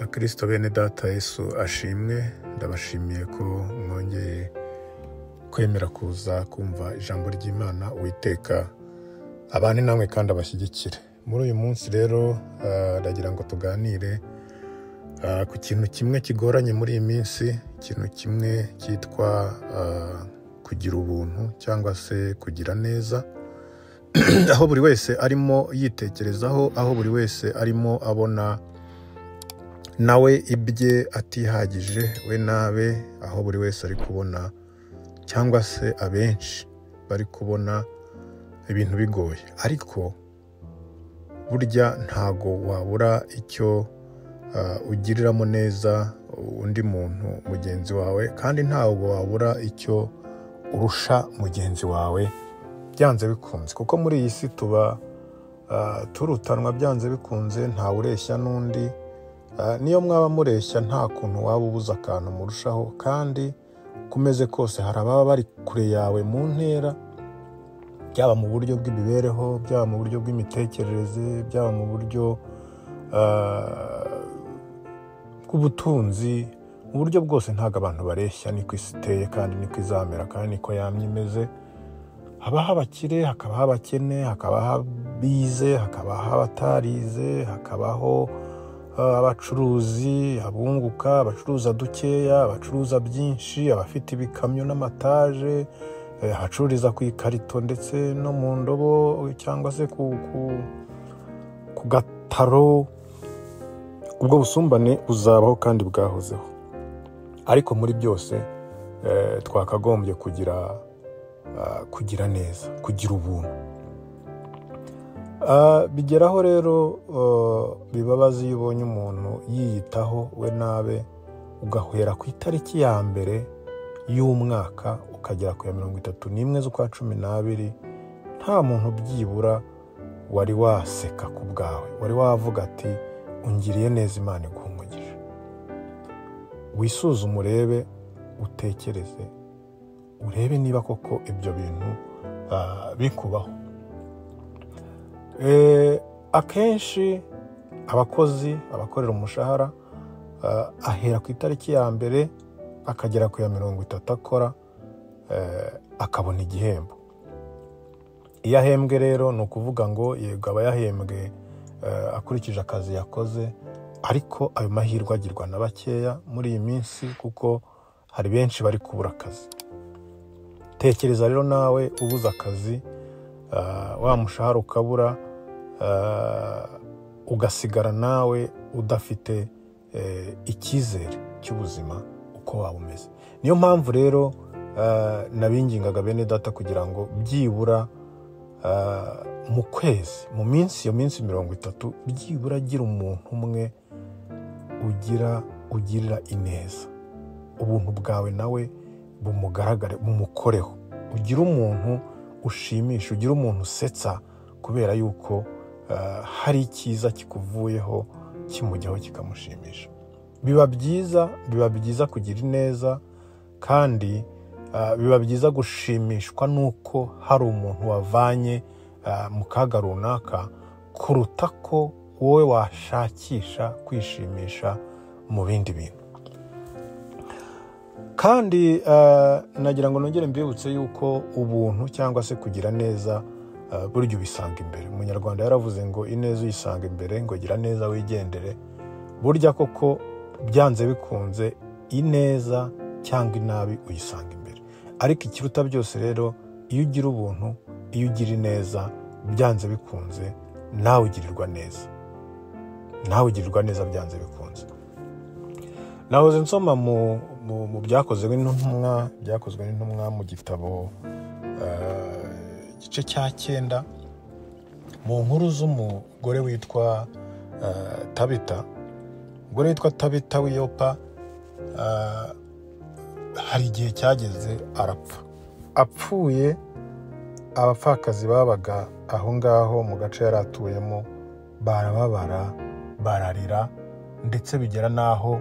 Kristo bene data Yesu ashimwe. Ndabashimiye ko mwongeye kwemera kuza kumva ijambo ry'Imana. Uwiteka abane namwe kandi abashyigikire. Muri uyu munsi rero ndagira ngo tuganire ku kintu kimwe kigoranye muri iyi minsi, ikintu kimwe cyitwa kugira ubuntu cyangwa se kugira neza, aho buri wese arimo yitekerezaho, aho buri wese arimo abona nawe ibye atihagije we nabe, aho buri wese ari kubona cyangwa se abenshi bari kubona ibintu bigoye. Ariko burya ntago wabura icyo ugiriramo neza undi muntu mugenzi wawe, kandi ntago wabura icyo urusha mugenzi wawe byanze bikunze, kuko muri iyi si tuba turutanwa byanze bikunze, ntawe ureshya n'undi. Niyo mwaba mureshya nta kuntu waba ubuza akantu murushaho, kandi kumeze kose hari ababa bari kure yawe mu ntera, byaba mu buryo bw'imibereho, byaba mu buryo bw'imitekerereze, byaba mu buryo bw'ubutunzi, mu buryo bwose ntabwo abantu bareshya. Niko isi iteye kandi niko izamera kandi niko yamye imeze. Habaho abakire, hakabaho abakene, hakabaho abize, hakabaho abatarize, hakabaho abacuruzi, abunguka, abacuruza dukeya, abacuruza byinshi, abafite ibikamyo n'amataje, abacururiza ku ikarito ndetse no mu ndobo cyangwa se ku gataro. Ubwo busumbane buzabaho kandi bwahozeho, ariko muri byose twakagombye kugira neza, kugira ubuntu. Bigeraho rero bibabaza iyo ubonye umuntu yiyitaho we nabe, ugahera ku itariki ya mbere y'umwaka ukagera ku ya 31 z'ukwa 12 nta muntu byibura wari waseka ku bwawe, wari wavuga ati ungiriye neza, Imana iguha umugisha. Wisuzume, urebe, utekereze, urebe niba koko ibyo bintu bikubaho. Akenshi abakozi, abakorera umushahara, ahera ku itariki ya mbere akagera ku ya 30 akora, akabona igihembo. Iyo ahembwe rero ni ukuvuga ngo yego aba yahembwe akurikije akazi yakoze, ariko ayo mahirwe agirwa na bakeya muri iyi minsi, kuko hari benshi bari kubura akazi. Tekereza rero nawe ubuze akazi, wa mushahara ukabura, ugasigara nawe udafite icyizere cy'ubuzima uko waba umeze. Niyo mpamvu rero nabingingaga bene data kugira ngo byibura mu kwezi, mu minsi, iyo minsi 30, byibura gira umuntu umwe ugirira ineza. Ubuntu bwawe nawe bumugaragare, bumukoreho. Ugira umuntu ushimisha, ugira umuntu usetsa, kubera yuko hari icyiza kikuvuyeho kimujyaho kikamushimisha. Biba byiza kugira ineza, kandi biba byiza gushimishwa nuko hari umuntu wavanye mu kaga runaka, kuruta ko wowe washakisha kwishimisha mu bindi bintu. Kandi nagira ngo nongere mbibutse yuko ubuntu cyangwa se kugira neza buryo ubisanga imbere. Umunyarwanda yaravuze ngo ineza uyisanga imbere, ngo gira neza wigendere. Burya koko byanze bikunze ineza cyangwa inabi uyisanga imbere, ariko ikiruta byose rero, iyo ugira ubuntu, iyo ugira ineza, byanze bikunze nawe ugirirwa neza, byanze bikunze. Nahoze nsoma mu byakozwe n'intumwa mu gitabo igice cya 9, mu nkuru z'umugore witwa Tabita. Umugore witwa Tabita w'iyopa, hari igihe cyageze arapfa. Apfuye, abapfakazi babaga aho ngaho mu gace yari atuyemo barababara, bararira, ndetse bigera n'aho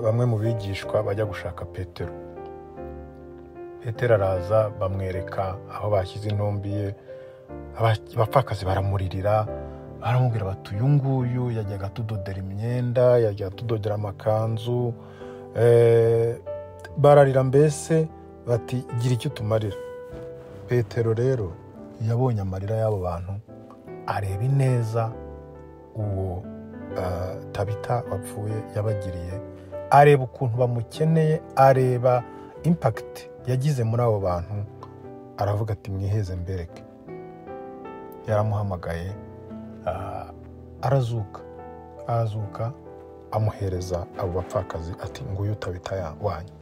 bamwe mu bigishwa bajya gushaka Petero. Petero araza, bamwereka aho bashyize intumbi ye. Abapfakazi baramuririra, baramubwira bati uyu nguyu yajyaga tudodera imyenda, yajyaga tudodera amakanzu, bararira mbese bati gira icyo tumarira. Petero rero yabonye amarira y'abo bantu, areba ineza uwo Tabita wapfuye yabagiriye, areba ukuntu bamukeneye, areba impact yagize muri abo bantu, aravuga ati mwiheze mbereke. Yaramuhamagaye, arazuka amuhereza abo bapfakazi ati nguyu Tabita wanyu.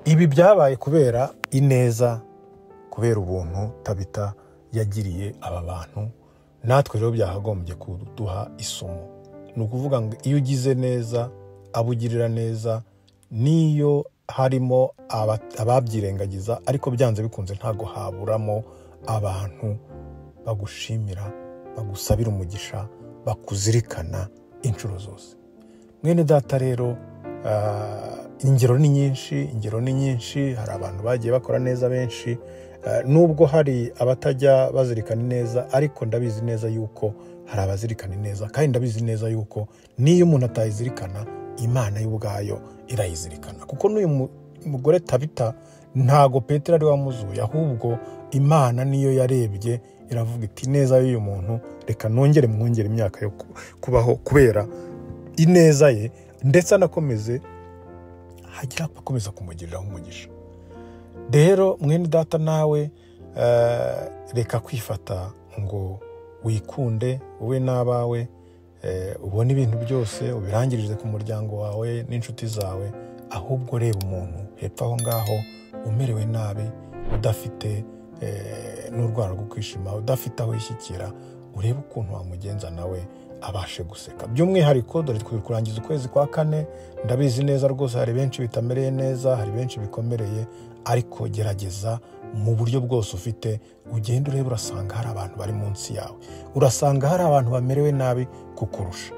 Ibi byabaye kubera ineza, kubera ubuntu Tabita yagiriye aba bantu. Natwe rero byahagombye kuduha isomo. Ni ukuvuga ngo iyo ugize neza, abugirira neza, niyo harimo ababyirengagiza, ariko byanze bikunze ntago haburamo abantu bagushimira, bagusabira umugisha, bakuzirikana inshuro zose. Mwene data rero, ingero ni nyinshi, hari abantu bagiye bakora neza benshi, nubwo hari abatajya bazirikana neza, ariko ndabizi neza yuko hari abazirikana neza, kandi ndabizi neza yuko niyo umuntu atayizirikana, Imana y'ubwayo irayizirikana. Kuko n'uyu mugore Tabita ntago Petero ari wamuzuye, ahubwo Imana niyo yarebye iravuga iti neza y'uyu muntu reka mwongere imyaka yo kubaho kubera ineza ye, ndetse anakomeze akomeza kumugiriraho umugisha. Rero mwene data nawe reka kwifata ngo wikunde wowe n'abawe, ubone ibintu byose ubirangirize ku muryango wawe n'inshuti zawe, ahubwo reba umuntu hepfo aho ngaho umerewe nabi, udafite n'urwara rwo kwishima, udafite aho yishyikira, urebe ukuntu wamugenza nawe abashe guseka. By'umwihariko dore turi kurangiza ukwezi kwa 4, ndabizi neza rwose hari benshi bitamereye neza, hari benshi bikomereye, ariko gerageza mu buryo bwose ufite, ugenda ureba, urasanga hari abantu bari munsi yawe, urasanga hari abantu bamerewe nabi kukurusha.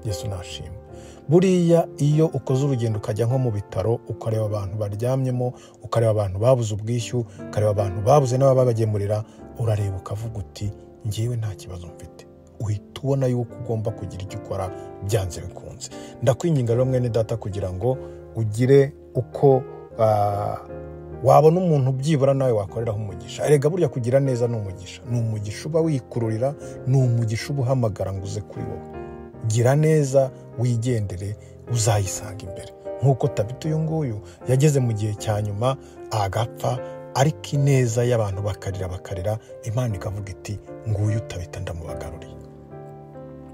Yesu nashimwe. Buriya iyo ukoze urugendo ukajya nko mu bitaro, ukareba abantu baryamyemo, ukareba abantu babuze ubwishyu, ukareba abantu babuze n'ababagemurira, urareba ukavuga uti njyewe nta kibazo mfite. Uhita ubona yuko ugomba kugira icyo ukora byanze bikunze. Ndakwinginga rero mwene data kugira ngo ugire uko wabona umuntu byibura nawe wakoreraho umugisha. Erega burya kugira neza ni umugisha. Ni umugisha uba wikururira, ni umugisha uba uhamagara ngo uze kuri wowe. Gira neza, wigendere, uzayisanga imbere. Nk'uko Tabita uyu nguyu yageze mu gihe cya nyuma agapfa, ariko ineza y'abantu bakarira, Imana ikavuga iti nguyu Tabita ndamubagaruriye.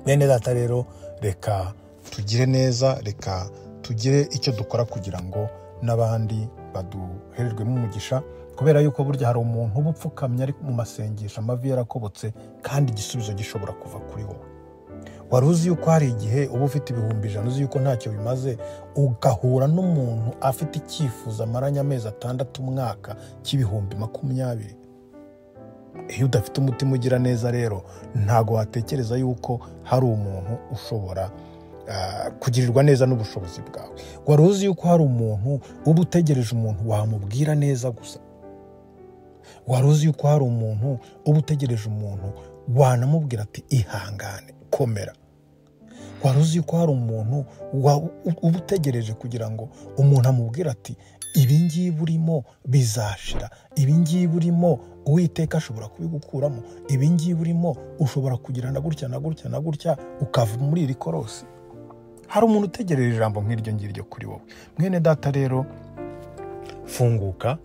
Bene data rero, reka tugire neza, reka tugire icyo dukora kugira ngo n'abandi baduhererwemo umugisha, kubera yuko burya hari umuntu uba upfukamye ari mu masengesho, amavi yarakobotse, kandi igisubizo gishobora kuva kuri wowe. Wari uzi yuko hari igihe uba ufite ibihumbi 100, uzi yuko ntacyo bimaze, ugahura n'umuntu afite icyifuzo amaranye amezi 6 umwaka cy'ibihumbi 20. Iyo udafite umutima ugira neza rero, ntago watekereza yuko hari umuntu ushobora kugirirwa neza n'ubushobozi bwawe. Wari uzi yuko hari umuntu uba utegereje umuntu wamubwira neza gusa. Wari uzi yuko hari umuntu uba utegereje umuntu wanamubwira ati ihangane, komera. Wari uzi yuko hari umuntu uba utegereje kugira ngo umuntu amubwira ati ibi ngibi urimo bizashira, ibi ngibi urimo Uwiteka ashobora kubigukuramo, ibi ngibi urimo ushobora kugirana gutya na gutya na gutya ukava muri iri korosi. Hari umuntu utegereje ijambo nk'iryo ngiryo kuri wowe. Mwene data rero, funguka,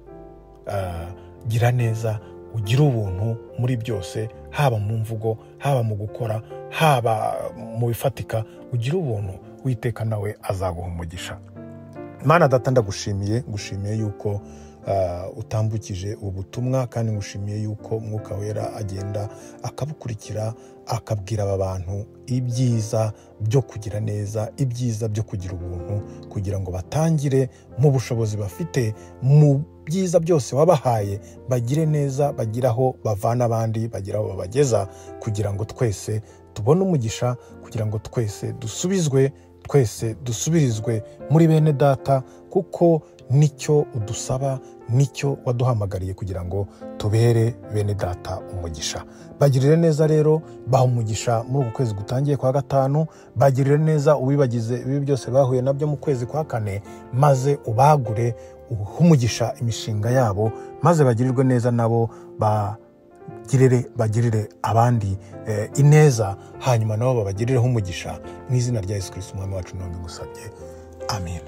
gira neza, ugire ubuntu muri byose, haba mu mvugo, haba mu gukora, haba mu bifatika, ugire ubuntu, Uwiteka nawe azaguha umugisha. Mana data, ngushimiye yuko utambukije ubutumwa, kandi ngushimiye yuko Mwuka Wera agenda akabukurikira, akabwira aba bantu ibyiza byo kugira neza, ibyiza byo kugira ubuntu, kugira ngo batangire mu bushobozi bafite, mu byiza byose wabahaye, bagire neza, bagiraho bavana abandi, bagiraho babageza, kugira ngo twese tubone umugisha, kugira ngo twese dusubizwe, twese dusubirizwe muri bene data, kuko nicyo udusaba, nicyo waduhamagariye kugira ngo tubere bene data umugisha. Bagirire neza rero, baha umugisha muri uku kwezi gutangiye kwa gatanu, bagirire neza ubibagize ibi byose bahuye nabyo mu kwezi kwa kane, maze ubagure umugisha imishinga yabo, maze bagirirwe neza nabo, bagirire abandi ineza, hanyuma nabo babagirireho umugisha, mu izina rya Yesu Kristo umwami wacu niwe mbigusabye, amen.